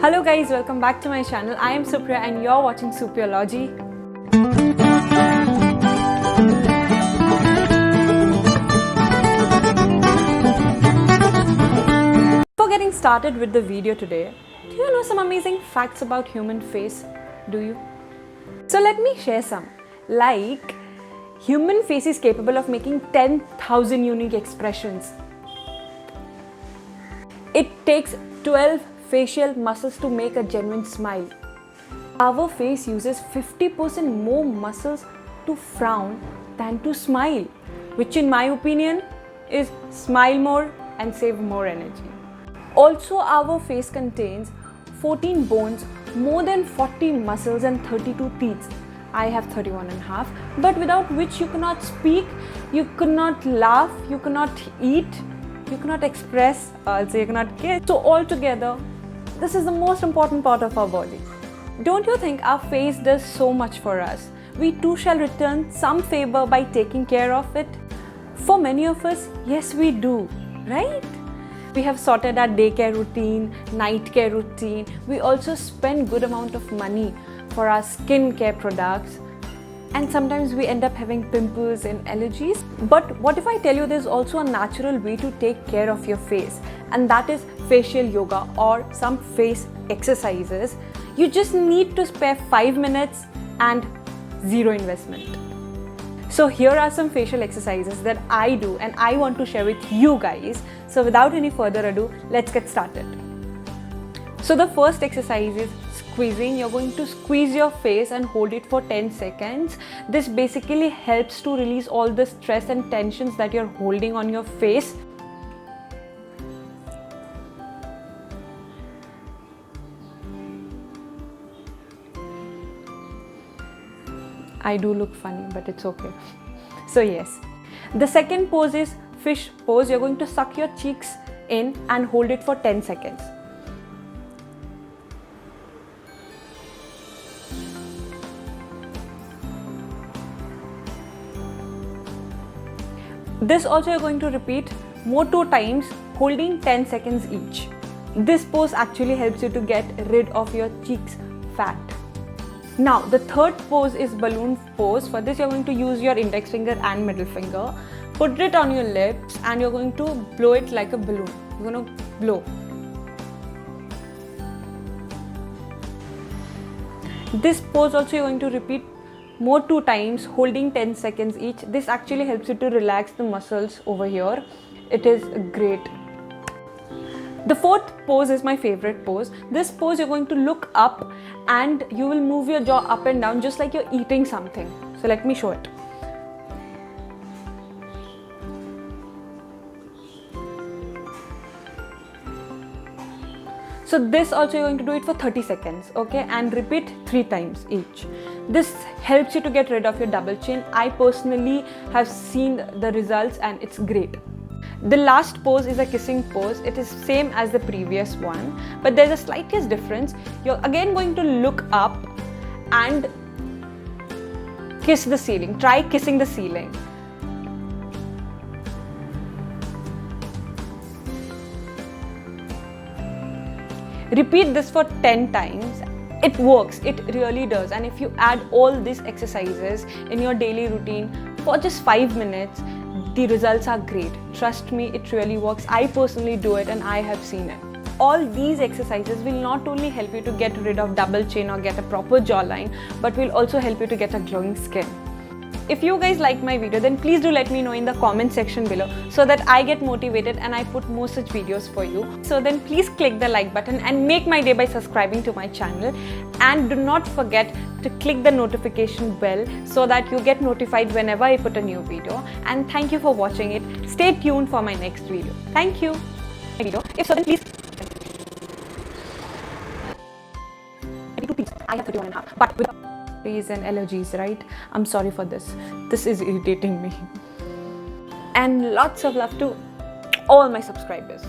Hello guys, welcome back to my channel. I am Supriya and you're watching Supriology. Before getting started with the video today, do you know some amazing facts about human face? Do you? So let me share some. Like, human face is capable of making 10,000 unique expressions. It takes 12 facial muscles to make a genuine smile. Our face uses 50% more muscles to frown than to smile, which in my opinion is smile more and save more energy. Also, our face contains 14 bones, more than 40 muscles and 32 teeth. I have 31 and a half, but without which you cannot speak, you cannot laugh, you cannot eat, you cannot express, also you cannot kiss. So altogether, this is the most important part of our body. Don't you think our face does so much for us? We too shall return some favor by taking care of it. For many of us, yes we do, right? We have sorted our daycare routine, night care routine. We also spend good amount of money for our skin care products. And sometimes we end up having pimples and allergies. But what if I tell you there's also a natural way to take care of your face, and that is facial yoga or some face exercises. You just need to spare 5 minutes and zero investment. So here are some facial exercises that I do and I want to share with you guys. So without any further ado, let's get started. So the first exercise is squeezing. You're going to squeeze your face and hold it for 10 seconds. This basically helps to release all the stress and tensions that you're holding on your face. I do look funny, but it's okay. So yes, the second pose is fish pose. You're going to suck your cheeks in and hold it for 10 seconds. This also you're going to repeat more 2 times, holding 10 seconds each. This pose actually helps you to get rid of your cheeks fat. Now the third pose is balloon pose. For this you're going to use your index finger and middle finger. Put it on your lips and you're going to blow it like a balloon. You're going to blow. This pose also you're going to repeat more 2 times, holding 10 seconds each. This actually helps you to relax the muscles over here. It is great. The fourth pose is my favorite pose. This pose you're going to look up and you will move your jaw up and down just like you're eating something. So let me show it. So this also you're going to do it for 30 seconds, okay, and repeat 3 times each. This helps you to get rid of your double chin. I personally have seen the results and it's great. The last pose is a kissing pose. It is same as the previous one, but there's a slightest difference. You're again going to look up and kiss the ceiling. Try kissing the ceiling. Repeat this for 10 times. It works, it really does. And if you add all these exercises in your daily routine for just 5 minutes, the results are great. Trust me, it really works. I personally do it and I have seen it. All these exercises will not only help you to get rid of double chin or get a proper jawline, but will also help you to get a glowing skin. If you guys like my video, then please do let me know in the comment section below so that I get motivated and I put more such videos for you. So then please click the like button and make my day by subscribing to my channel. And do not forget to click the notification bell so that you get notified whenever I put a new video. And thank you for watching it. Stay tuned for my next video. Thank you. If so, then please. I have 31 and a half, but with and allergies, right? I'm sorry for this. This is irritating me. And lots of love to all my subscribers.